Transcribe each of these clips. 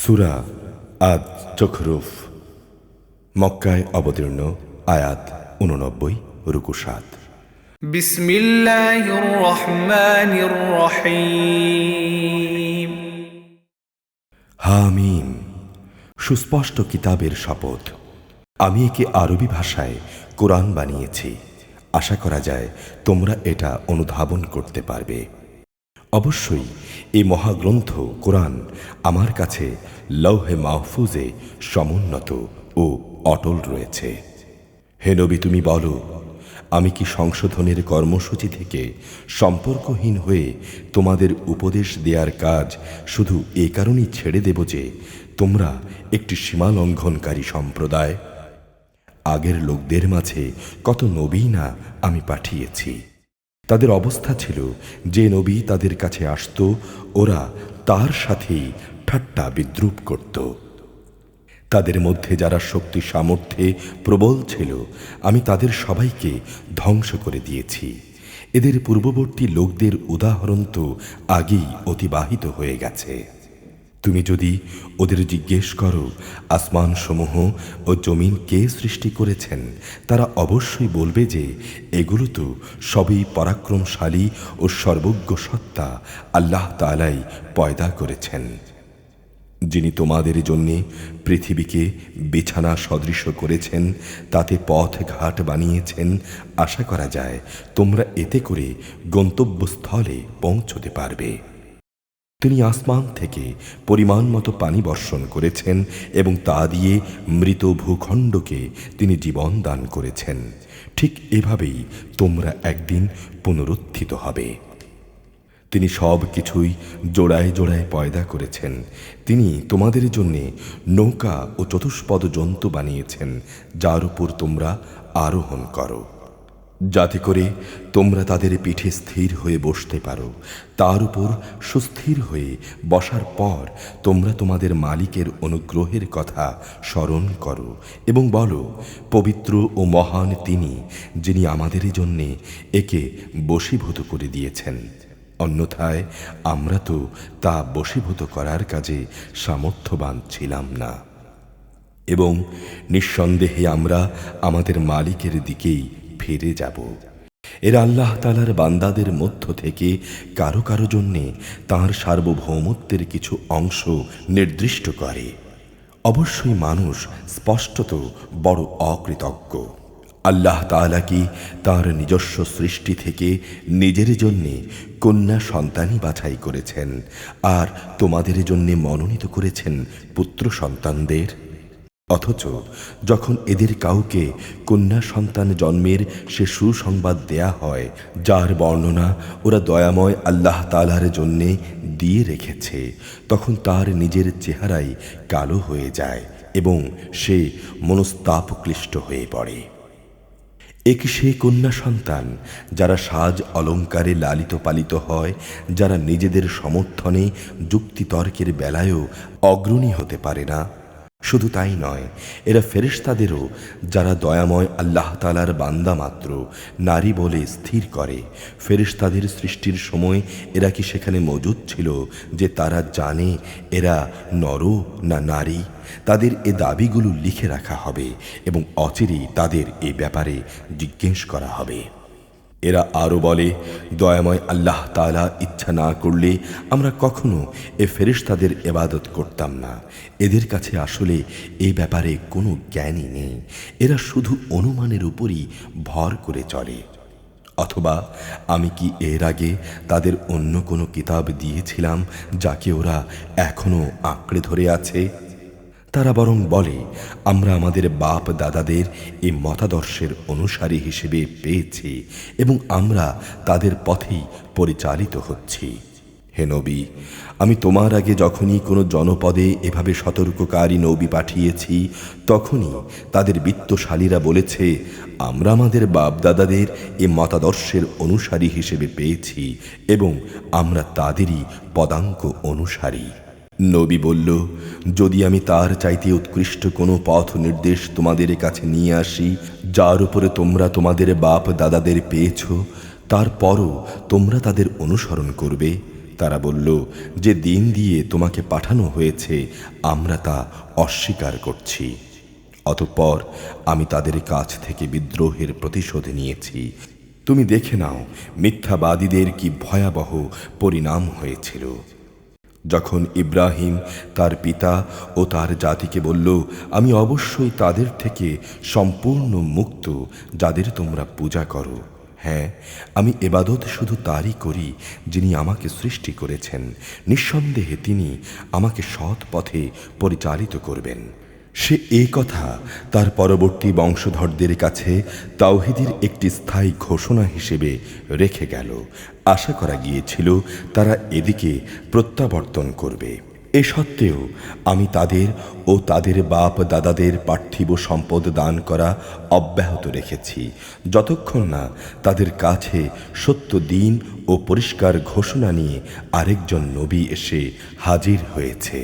সূরা আদ যুখরুফ মক্কায় অবতীর্ণ। আয়াত 89, রুকু 7। বিসমিল্লাহির রহমানির রহিম। হামিম, সুস্পষ্ট কিতাবের শপথ। আমি একে আরবি ভাষায় কোরআন বানিয়েছি। আশা করা যায় তোমরা এটা অনুধাবন করতে পারবে। অবশ্যই এই মহাগ্রন্থ কোরআন আমার কাছে লৌহে মাহফুজে সমুন্নত ও অটল রয়েছে। হে নবী, তুমি বলো, আমি কি সংশোধনের কর্মসূচি থেকে সম্পর্কহীন হয়ে তোমাদের উপদেশ দেওয়ার কাজ শুধু এ কারণেই ছেড়ে দেব যে তোমরা একটি সীমালঙ্ঘনকারী সম্প্রদায়? আগের লোকদের মাঝে কত নবী না আমি পাঠিয়েছি। তাদের অবস্থা ছিল, যে নবী তাদের কাছে আসত ওরা তার সাথেই ঠাট্টা বিদ্রূপ করত। তাদের মধ্যে যারা শক্তি সামর্থ্যে প্রবল ছিল আমি তাদের সবাইকে ধ্বংস করে দিয়েছি। এদের পূর্ববর্তী লোকদের উদাহরণ তো আগেই অতিবাহিত হয়ে গেছে। তুমি যদি ওদের জিজ্ঞেস করো আসমান সমূহ ও জমিন কে সৃষ্টি করেছেন, তারা অবশ্যই বলবে যে এগুলো তো সবই পরাক্রমশালী ও সর্বজ্ঞ সত্তা আল্লাহ তাআলাই পয়দা করেছেন, যিনি তোমাদের জন্যে পৃথিবীকে বিছানা সদৃশ করেছেন, তাতে পথ ঘাট বানিয়েছেন। আশা করা যায় তোমরা এতে করে গন্তব্যস্থলে পৌঁছতে পারবে। তিনি আসমান থেকে পরিমাণ মতো পানি বর্ষণ করেছেন এবং তা দিয়ে মৃত ভূখণ্ডকে তিনি জীবন দান করেছেন। ঠিক এভাবেই তোমরা একদিন পুনরুত্থিত হবে। তিনি সব কিছুই জোড়ায় জোড়ায় পয়দা করেছেন। তিনি তোমাদের জন্যে নৌকা ও চতুষ্পদ জন্তু বানিয়েছেন, যার উপর তোমরা আরোহণ করো, যাতে করে তোমরা তাদের পিঠে স্থির হয়ে বসতে পারো। তার উপর সুস্থির হয়ে বসার পর তোমরা তোমাদের মালিকের অনুগ্রহের কথা স্মরণ করো এবং বলো, পবিত্র ও মহান তিনি, যিনি আমাদের জন্যে একে বশীভূত করে দিয়েছেন। অন্যথায় আমরা তো তা বশীভূত করার কাজে সামর্থ্যবান ছিলাম না। এবং নিঃসন্দেহে আমরা আমাদের মালিকের দিকেই ফিরে যাব। এরা আল্লাহ তাআলার বান্দাদের মধ্য থেকে কারো কারো জন্যে তাঁর সার্বভৌমত্বের কিছু অংশ নির্দিষ্ট করে। অবশ্যই মানুষ স্পষ্টত বড় অকৃতজ্ঞ। আল্লাহ তাআলা কি তাঁর নিজস্ব সৃষ্টি থেকে নিজের জন্যে কন্যা সন্তানই বাছাই করেছেন, আর তোমাদের জন্যে মনোনীত করেছেন পুত্র সন্তানদের? অথচ যখন এদের কাউকে কন্যা সন্তান জন্মের সে সুসংবাদ দেয়া হয়, যার বর্ণনা ওরা দয়াময় আল্লাহ তাআলার জন্যে দিয়ে রেখেছে, তখন তার নিজের চেহারাই কালো হয়ে যায় এবং সে মনস্তাপক্লিষ্ট হয়ে পড়ে। এক সে কন্যা সন্তান যারা সাজ অলঙ্কারে লালিত পালিত হয়, যারা নিজেদের সমর্থনে যুক্তিতর্কের বেলায়ও অগ্রণী হতে পারে না। শুধু তাই নয়, এরা ফেরেশতাদেরও, যারা দয়াময় আল্লাহ তাআলার বান্দা মাত্র নারী বলে স্থির করে। ফেরেশতাদের সৃষ্টির সময় এরা কি সেখানে মজুদ ছিল যে তারা জানে এরা নর না নারী? তাদের এ দাবিগুলো লিখে রাখা হবে এবং অচিরেই তাদের এ ব্যাপারে জিজ্ঞেস করা হবে। এরা আরো বলে, দয়াময় আল্লাহ তাআলা ইচ্ছা না করলে আমরা কখনো এ ফেরেশতাদের ইবাদত করতাম না। এদের কাছে আসলে এই ব্যাপারে কোনো জ্ঞানই নেই। এরা শুধু অনুমানের উপরই ভর করে চলে। অথবা আমি কি এর আগে তাদের অন্য কোনো কিতাব দিয়েছিলাম যাকে ওরা এখনো আঁকড়ে ধরে আছে? তারা বরং বলে, আমরা আমাদের বাপ দাদাদের এই মতাদর্শের অনুসারী হিসেবে পেয়েছি এবং আমরা তাদের পথেই পরিচালিত হচ্ছি। হে নবী, আমি তোমার আগে যখনই কোনো জনপদে এভাবে সতর্ককারী নবী পাঠিয়েছি, তখনই তাদের বিত্তশালীরা বলেছে, আমরা আমাদের বাপ দাদাদের এই মতাদর্শের অনুসারী হিসেবে পেয়েছি এবং আমরা তাদেরই পদাঙ্ক অনুসারী। নবী বলল, যদি আমি তার চাইতে উৎকৃষ্ট কোনো পথ নির্দেশ তোমাদের কাছে নিয়ে আসি, যার উপরে তোমরা তোমাদের বাপ দাদাদের পেয়েছ, তারপরও তোমরা তাদের অনুসরণ করবে, তারা বলল, যে দিন দিয়ে তোমাকে পাঠানো হয়েছে আমরা তা অস্বীকার করছি। অতঃপর আমি তাদের কাছ থেকে বিদ্রোহের প্রতিশোধ নিয়েছি। তুমি দেখে নাও মিথ্যাবাদীদের কি ভয়াবহ পরিণাম হয়েছিল। যখন ইব্রাহিম তার পিতা ও তার জাতিকে বলল, আমি অবশ্যই তাদের থেকে সম্পূর্ণ মুক্ত যাদের তোমরা পূজা করো। হ্যাঁ, আমি ইবাদত শুধু তারই করি যিনি আমাকে সৃষ্টি করেছেন। নিঃসন্দেহে তিনি আমাকে সৎ পথে পরিচালিত করবেন। সে এই কথা তার পরবর্তী বংশধরদের কাছে তাওহীদের একটি স্থায়ী ঘোষণা হিসেবে রেখে গেল। আশা করা গিয়েছিল তারা এদিকে প্রত্যাবর্তন করবে। এ সত্ত্বেও আমি তাদের ও তাদের বাপ দাদাদের পার্থিব সম্পদ দান করা অব্যাহত রেখেছি, যতক্ষণ না তাদের কাছে সত্য দিন ও পরিষ্কার ঘোষণা নিয়ে আরেকজন নবী এসে হাজির হয়েছে।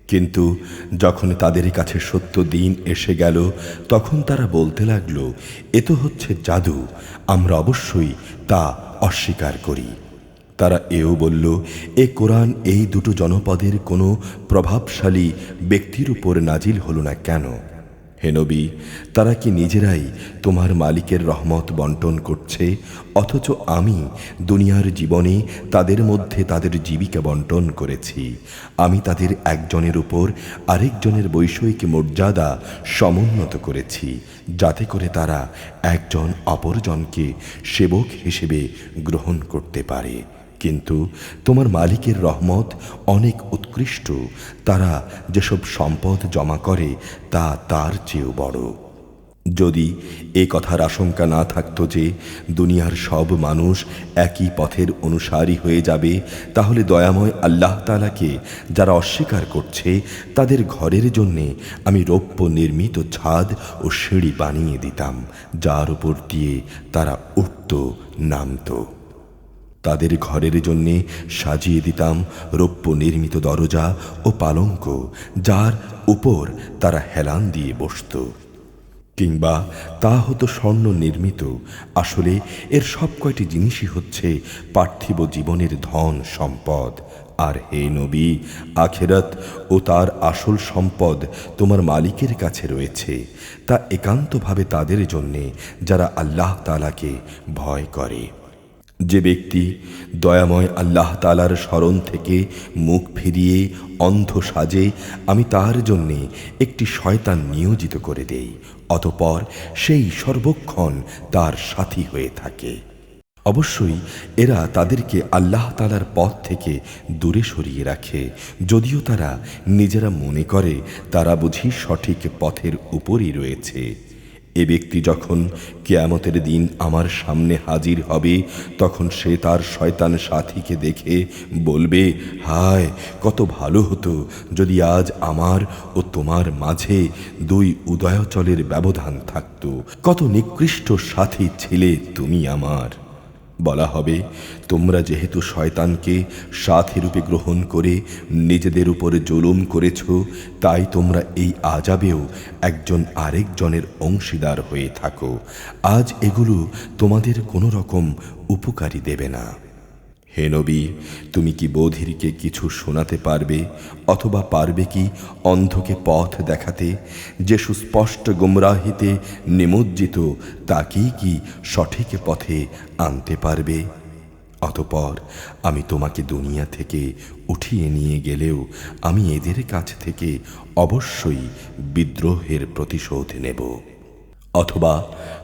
কিন্তু যখন তাদের কাছে সত্য দিন এসে গেল, তখন তারা বলতে লাগলো, এ তো হচ্ছে জাদু, আমরা অবশ্যই তা অস্বীকার করি। তারা এও বলল, এ কোরআন এই দুটো জনপদের কোনো প্রভাবশালী ব্যক্তির উপর নাজিল হলো না কেন? হে নবী, তারা কি নিজেরাই তোমার মালিকের রহমত বন্টন করছে, অথচ আমি দুনিয়ার জীবনে তাদের মধ্যে তাদের জীবিকা বন্টন করেছি। আমি তাদের একজনের উপর আরেকজনের বৈষয়িক মর্যাদা সমুন্নত করেছি, যাতে করে তারা একজন অপরজনকে সেবক হিসেবে গ্রহণ করতে পারে। কিন্তু তোমার মালিকের রহমত অনেক উৎকৃষ্ট, তারা যেসব সম্পদ জমা করে তা তার চেয়েও বড়। যদি এ কথার আশঙ্কা না থাকতো যে দুনিয়ার সব মানুষ একই পথের অনুসারী হয়ে যাবে, তাহলে দয়াময় আল্লাহ তাআলাকে যারা অস্বীকার করছে তাদের ঘরের জন্যে আমি রৌপ্য নির্মিত ছাদ ও সিঁড়ি বানিয়ে দিতাম, যার উপর দিয়ে তারা উঠত নামত। তাদের ঘরের জন্যে সাজিয়ে দিতাম রৌপ্য নির্মিত দরজা ও পালঙ্ক, যার উপর তারা হেলান দিয়ে বসত, কিংবা তা হতো স্বর্ণ নির্মিত। আসলে এর সব কয়টি জিনিসই হচ্ছে পার্থিব জীবনের ধন সম্পদ। আর হে নবী, আখিরাত ও তার আসল সম্পদ তোমার মালিকের কাছে রয়েছে, তা একান্তভাবে তাদের জন্যে যারা আল্লাহ তাআলাকে ভয় করে। যে ব্যক্তি দয়াময় আল্লাহ তাআলার স্মরণ থেকে মুখ ফিরিয়ে অন্ধ সাজে, আমি তার জন্যে একটি শয়তান নিয়োজিত করে দেই, অতঃপর সেই সর্বক্ষণ তার সাথী হয়ে থাকে। অবশ্যই এরা তাদেরকে আল্লাহ তাআলার পথ থেকে দূরে সরিয়ে রাখে, যদিও তারা নিজেরা মনে করে তারা বুঝি সঠিক পথের উপরই রয়েছে। এ ব্যক্তি যখন কিয়ামতের দিন আমার সামনে হাজির হবে, তখন সে তার শয়তান সাথীকে দেখে বলবে, হায়, কত ভালো হতো যদি আজ আমার ও তোমার মাঝে দুই উদয়াচলের ব্যবধান থাকত, কত নিকৃষ্ট সাথী ছিলে তুমি আমার। বলা হবে, তোমরা যেহেতু শয়তানকে সাথী রূপে গ্রহণ করে নিজেদের উপরে জুলুম করেছ, তাই তোমরা এই আযাবেও একজন আরেকজনের অংশীদার হয়ে থাকো। আজ এগুলো তোমাদের কোনো রকম উপকারী দেবে না। হে নবী, তুমি কি বধিরকে কিছু শোনাতে পারবে, অথবা পারবে কি অন্ধকে পথ দেখাতে? যে সুস্পষ্ট গুমরাহিতে নিমজ্জিত, তাকেই কি সঠিক পথে আনতে পারবে? অতঃপর আমি তোমাকে দুনিয়া থেকে উঠিয়ে নিয়ে গেলেও আমি এদের কাছ থেকে অবশ্যই বিদ্রোহের প্রতিশোধ নেব। অথবা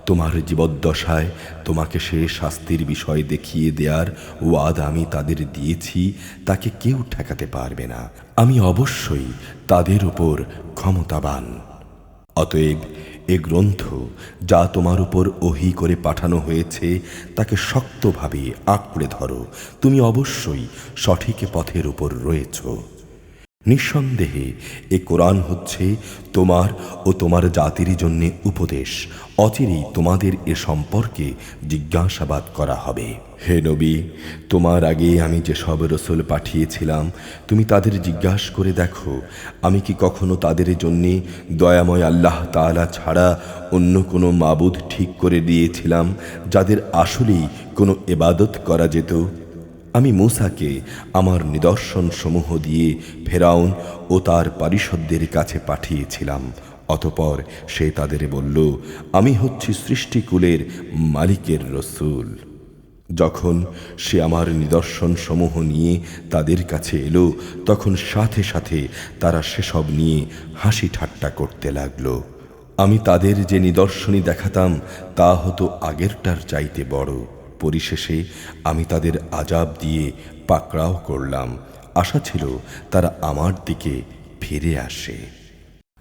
তোমার জীবদ্দশায় তোমাকে সে শাস্তির বিষয় দেখিয়ে দেওয়ার ওয়াদা আমি তাদের দিয়েছি, তাকে কেউ ঠেকাতে পারবে না। আমি অবশ্যই তাদের উপর ক্ষমতাবান। অতএব এ গ্রন্থ যা তোমার উপর ওহী করে পাঠানো হয়েছে তাকে শক্তভাবে আঁকড়ে ধরো, তুমি অবশ্যই সঠিক পথের উপর রয়েছ। নিঃসন্দেহে এ কোরআন হচ্ছে তোমার ও তোমার জাতির জন্য উপদেশ। অচিরেই তোমাদের এ সম্পর্কে জিজ্ঞাসাবাদ করা হবে। হে নবী, তোমার আগে আমি যে সব রসুল পাঠিয়েছিলাম তুমি তাদের জিজ্ঞাসা করে দেখো, আমি কি কখনো তাদের জন্যে দয়াময় আল্লাহ তাআলা ছাড়া অন্য কোনো মাবুদ ঠিক করে দিয়েছিলাম যাদের আসলেই কোনো ইবাদত করা যেত? আমি মূসাকে আমার নিদর্শন সমূহ দিয়ে ফেরাউন ও তার পারিষদদের কাছে পাঠিয়েছিলাম। অতঃপর সে তাদের বলল, আমি হচ্ছি সৃষ্টিকুলের মালিকের রসূল। যখন সে আমার নিদর্শন সমূহ নিয়ে তাদের কাছে এলো, তখন সাথে সাথে তারা সেসব নিয়ে হাসি ঠাট্টা করতে লাগলো। আমি তাদের যে নিদর্শনী দেখাতাম তা হতো আগেরটার চাইতে বড়। পরিশেষে আমি তাদের আযাব দিয়ে পাকড়াও করলাম। আশা ছিল তারা আমার দিকে ফিরে আসে।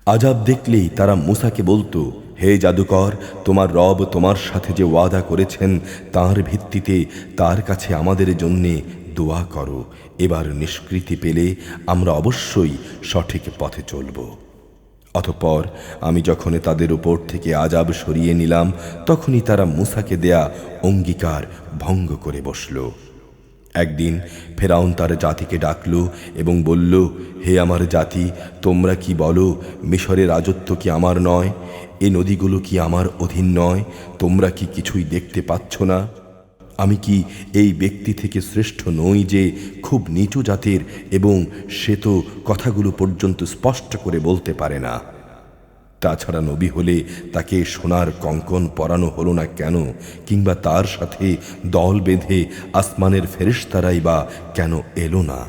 আযাব দেখলেই তারা মূসাকে বলতো, হে জাদুকর, তোমার রব তোমার সাথে যে ওয়াদা করেছেন তার ভিত্তিতে তার কাছে আমাদের জন্যে দোয়া করো। এবার নিষ্কৃতি পেলে আমরা অবশ্যই সঠিক পথে চলব। অতঃপর আমি যখন তাদের উপর থেকে আযাব সরিয়ে নিলাম, তখনই তারা মূসাকে দেয়া অঙ্গীকার ভঙ্গ করে বসল। একদিন ফেরাউন তার জাতিকে ডাকল এবং বলল, হে আমার জাতি, তোমরা কি বলো মিশরের রাজত্ব কি আমার নয়? এ নদীগুলো কি আমার অধীন নয়? তোমরা কি কিছুই দেখতে পাচ্ছ না? আমি কি এই ব্যক্তি থেকে শ্রেষ্ঠ নই যে খুব নিচু জাতের এবং সে তো কথাগুলো পর্যন্ত স্পষ্ট করে বলতে পারে না? তাছাড়া নবী হলে তাকে সোনার কঙ্কন পরানো হলো না কেন? কিংবা তার সাথে দল বেঁধে আসমানের ফেরেশতারাই বা কেন এলো না?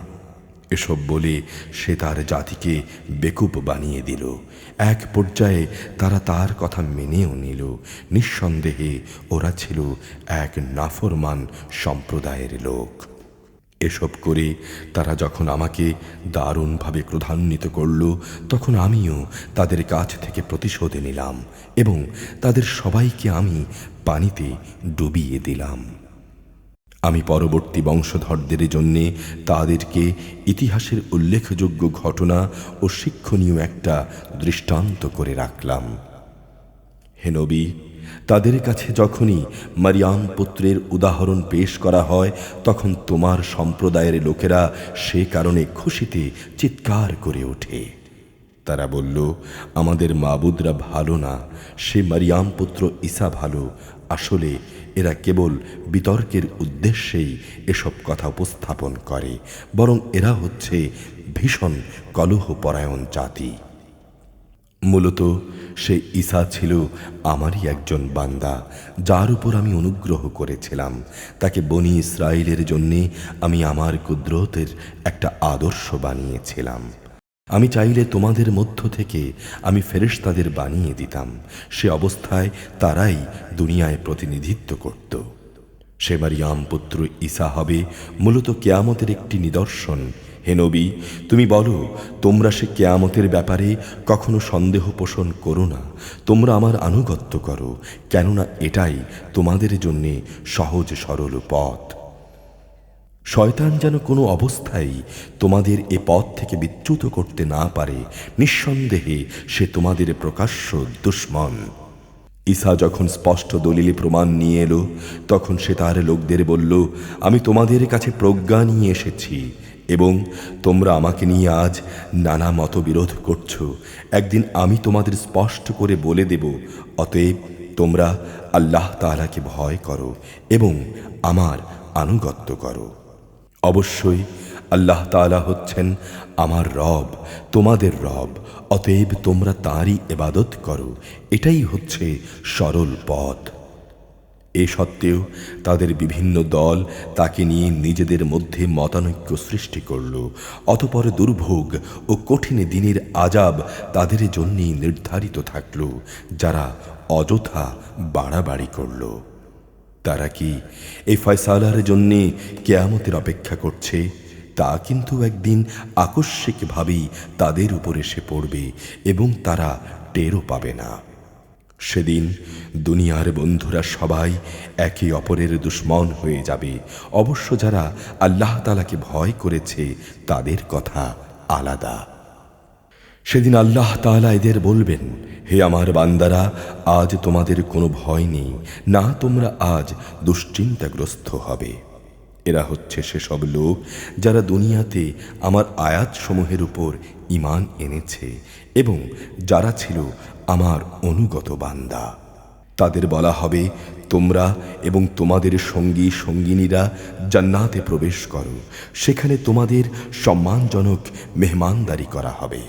এসব বলে সে তার জাতিকে বেকুব বানিয়ে দিল। এক পর্যায়ে তারা তার কথা মেনেও নিল। নিঃসন্দেহে ওরা ছিল এক নাফরমান সম্প্রদায়ের লোক। এসব করে তারা যখন আমাকে দারুণভাবে ক্রোধান্বিত করল, তখন আমিও তাদের কাছ থেকে প্রতিশোধ নিলাম এবং তাদের সবাইকে আমি পানিতে ডুবিয়ে দিলাম। আমি পরবর্তী বংশধরদের জন্যে তাদেরকে ইতিহাসের উল্লেখযোগ্য ঘটনা ও শিক্ষণীয় একটা দৃষ্টান্ত করে রাখলাম। হে নবী, তাদের কাছে যখনই মারিয়াম পুত্রের উদাহরণ পেশ করা হয়, তখন তোমার সম্প্রদায়ের লোকেরা সে কারণে খুশিতে চিৎকার করে ওঠে। তারা বলল, আমাদের মাবুদরা ভালো না, সে মারিয়াম পুত্র ঈসা ভালো। আসলে এরা কেবল বিতর্কের উদ্দেশ্যেই এসব কথা উপস্থাপন করে, বরং এরা হচ্ছে ভীষণ কলহপরায়ণ জাতি। মূলত সে ঈসা ছিল আমারই একজন বান্দা, যার উপর আমি অনুগ্রহ করেছিলাম। তাকে বনি ইসরায়েলের জন্যে আমি আমার কুদরতের একটা আদর্শ বানিয়েছিলাম। আমি চাইলে তোমাদের মধ্য থেকে আমি ফেরেশতাদের বানিয়ে দিতাম। সে অবস্থায় তারাই দুনিয়ায় প্রতিনিধিত্ব করত। সে মারিয়াম পুত্র ঈসা হবে মূলত কেয়ামতের একটি নিদর্শন। হে নবী, তুমি বলো, তোমরা সে কেয়ামতের ব্যাপারে কখনো সন্দেহ পোষণ করো না। তোমরা আমার আনুগত্য করো, কেননা এটাই তোমাদের জন্যে সহজ সরল পথ। শয়তান যেন কোনো অবস্থায় তোমাদের এ পথ থেকে বিচ্যুত করতে না পারে। নিঃসন্দেহে সে তোমাদের প্রকাশ্য দুশমন। ঈসা যখন স্পষ্ট দলিল প্রমাণ নিয়ে এলো, তখন সে তার লোকদের বলল, আমি তোমাদের কাছে প্রজ্ঞা নিয়ে এসেছি এবং তোমরা আমাকে নিয়ে আজ নানা মতবিরোধ করছো। একদিন আমি তোমাদের স্পষ্ট করে বলে দেব, অতএব তোমরা আল্লাহ তাআলাকে ভয় করো এবং আমার আনুগত্য করো। অবশ্যই আল্লাহ তাআলা হচ্ছেন আমার রব, তোমাদের রব। অতএব তোমরা তাঁরই ইবাদত করো। এটাই হচ্ছে সরল পথ। এ সত্ত্বেও তাদের বিভিন্ন দল তাকে নিয়ে নিজেদের মধ্যে মতানৈক্য সৃষ্টি করল। অতঃপর দুর্ভোগ ও কঠিন দিনের আযাব তাদের জন্যই নির্ধারিত থাকল, যারা অযথা বাড়াবাড়ি করল। তারা কি এই ফয়সালার জন্যে কিয়ামতের অপেক্ষা করছে? তা কিন্তু একদিন আকস্মিকভাবেই তাদের উপর এসে পড়বে এবং তারা টেরও পাবে না। সেদিন দুনিয়ার বন্ধুরা সবাই একে অপরের দুশমন হয়ে যাবে। অবশ্য যারা আল্লাহ তাআলাকে ভয় করেছে তাদের কথা আলাদা। সেদিন আল্লাহ তাআলা এদের বলবেন, হে আমার বান্দারা, আজ তোমাদের কোনো ভয় নেই, না তোমরা আজ দুশ্চিন্তাগ্রস্ত হবে। এরা হচ্ছে সেসব লোক যারা দুনিয়াতে আমার আয়াতসমূহের উপর ঈমান এনেছে এবং যারা ছিল আমার অনুগত বান্দা। তাদের বলা হবে, তোমরা এবং তোমাদের সঙ্গী সঙ্গিনীরা জান্নাতে প্রবেশ করো, সেখানে তোমাদের সম্মানজনক মেহমানদারি করা হবে।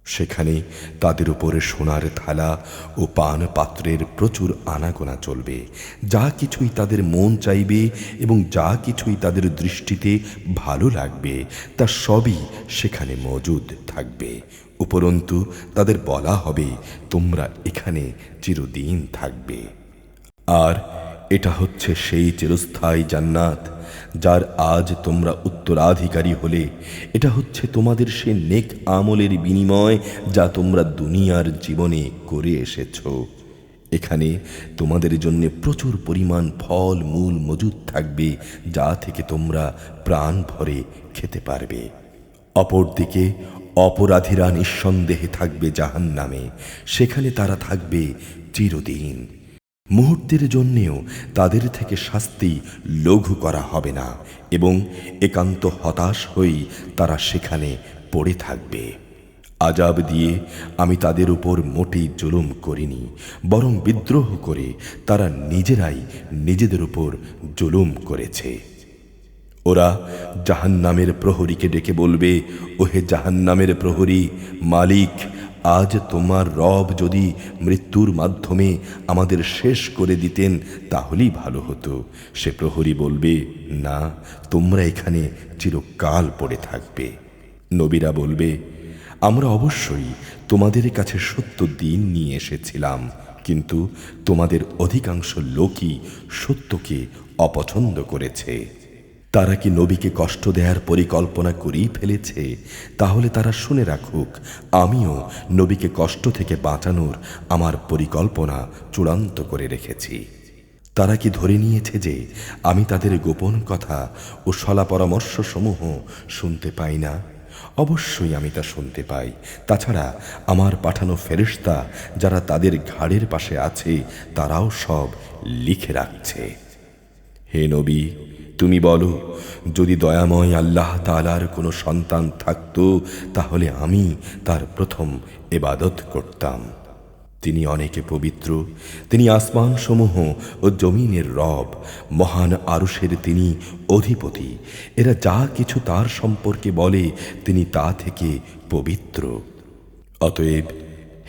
সেখানে তাদের উপরে সোনার থালা ও পান পাত্রের প্রচুর আনাগোনা চলবে। যা কিছুই তাদের মন চাইবে এবং যা কিছুই তাদের দৃষ্টিতে ভালো লাগবে তা সবই সেখানে মজুদ থাকবে। উপরন্তু তাদের বলা হবে, তোমরা এখানে চিরদিন থাকবে। আর এটা হচ্ছে সেই চিরস্থায়ী জান্নাত যার আজ তোমরা উত্তরাধিকারী হলে। এটা হচ্ছে তোমাদের সে নেক আমলের বিনিময় যা তোমরা দুনিয়ার জীবনে করে এসেছ। এখানে তোমাদের জন্য প্রচুর পরিমাণ ফল মূল মজুদ থাকবে, যা থেকে তোমরা প্রাণ ভরে খেতে পারবে। অপরদিকে অপরাধীরা নিঃসন্দেহে থাকবে জাহান্নামে, সেখানে তারা থাকবে চিরদিন। মুহূর্তের জন্যেও তাদের থেকে শাস্তি লঘু করা হবে না এবং একান্ত হতাশ হয়েই তারা সেখানে পড়ে থাকবে। আযাব দিয়ে আমি তাদের উপর মোটেই জুলুম করিনি, বরং বিদ্রোহ করে তারা নিজেরাই নিজেদের উপর জুলুম করেছে। ওরা জাহান্নামের প্রহরীকে ডেকে বলবে, ওহে জাহান্নামের প্রহরী, মালিক, আজ তোমার রব যদি মৃত্যুর মাধ্যমে আমাদের শেষ করে দিতেন তাহলেই ভালো হতো। সে প্রহরী বলবে, না, তোমরা এখানে চিরকাল পড়ে থাকবে। নবীরা বলবে, আমরা অবশ্যই তোমাদের কাছে সত্য দিন নিয়ে এসেছিলাম, কিন্তু তোমাদের অধিকাংশ লোকই সত্যকে অপছন্দ করেছে। তারা কি নবীকে কষ্ট দেওয়ার পরিকল্পনা করেই ফেলেছে? তাহলে তারা শুনে রাখুক, আমিও নবীকে কষ্ট থেকে বাঁচানোর আমার পরিকল্পনা চূড়ান্ত করে রেখেছি। তারা কি ধরে নিয়েছে যে আমি তাদের গোপন কথা ও সলা পরামর্শ সমূহ শুনতে পাই না? অবশ্যই আমি তা শুনতে পাই। তাছাড়া আমার পাঠানো ফেরেশতা যারা তাদের ঘাড়ের পাশে আছে তারাও সব লিখে রাখছে। হে নবী, তুমি বলো, যদি দয়াময় আল্লাহ তাআলার কোনো সন্তান থাকতো তাহলে আমি তার প্রথম ইবাদত করতাম। তিনি অনেকে পবিত্র, তিনি আসমান সমূহ ও জমিনের রব, মহান আরশের তিনি অধিপতি। এরা যা কিছু তার সম্পর্কে বলে তিনি তা থেকে পবিত্র। অতএব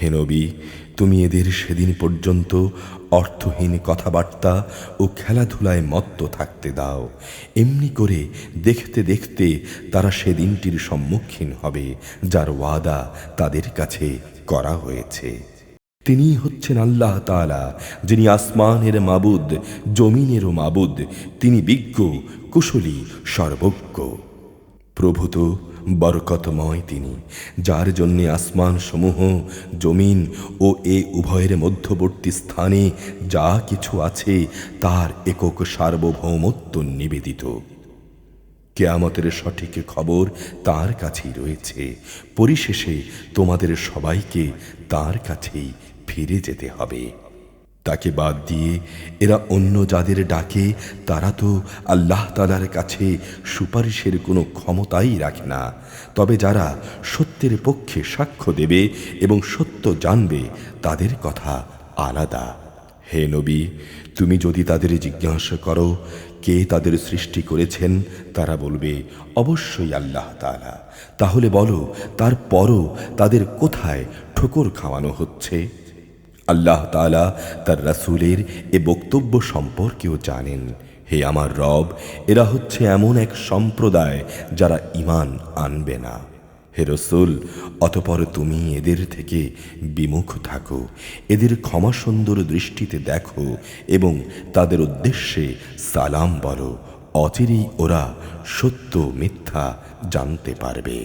হে নবী, তুমি এদের সেদিন পর্যন্ত অর্থহীন কথাবার্তা ও খেলাধুলায় মত্ত থাকতে দাও। এমনি করে দেখতে দেখতে তারা সেদিনটির সম্মুখীন হবে যার ওয়াদা তাদের কাছে করা হয়েছে। তিনিই হচ্ছেন আল্লাহ তাআলা, যিনি আসমানের মাবুদ, জমিনেরও মাবুদ। তিনি বিজ্ঞ, কুশলী, সর্বজ্ঞ। প্রভূত বরকতময় তিনি, যার জন্যে আসমান সমূহ, জমিন ও এ উভয়ের মধ্যবর্তী স্থানে যা কিছু আছে তার একক সার্বভৌমত্ব নিবেদিত। কিয়ামতের সঠিক খবর তার কাছেই রয়েছে। পরিশেষে তোমাদের সবাইকে তার কাছেই ফিরে যেতে হবে। তাকে বাদ দিয়ে এরা অন্য যাদের ডাকে তারা তো আল্লাহ তাআলার কাছে সুপারিশের কোনো ক্ষমতাই রাখে না। তবে যারা সত্যের পক্ষে সাক্ষ্য দেবে এবং সত্য জানবে তাদের কথা আলাদা। হে নবী, তুমি যদি তাদের জিজ্ঞাসা করো কে তাদের সৃষ্টি করেছেন, তারা বলবে অবশ্যই আল্লাহ তাআলা। তাহলে বলো, তারপরও তাদের কোথায় ঠোকর খাওয়ানো হচ্ছে? আল্লাহ তাআলা তার রাসূলের এ বক্তব্য সম্পর্কেও জানেন। হে আমার রব, এরা হচ্ছে এমন এক সম্প্রদায় যারা ঈমান আনবে না। হে রাসূল, অতঃপর তুমি এদের থেকে বিমুখ থাকো, এদের ক্ষমাসুন্দর দৃষ্টিতে দেখো এবং তাদের উদ্দেশ্যে সালাম বলো। অচিরেই ওরা সত্য মিথ্যা জানতে পারবে।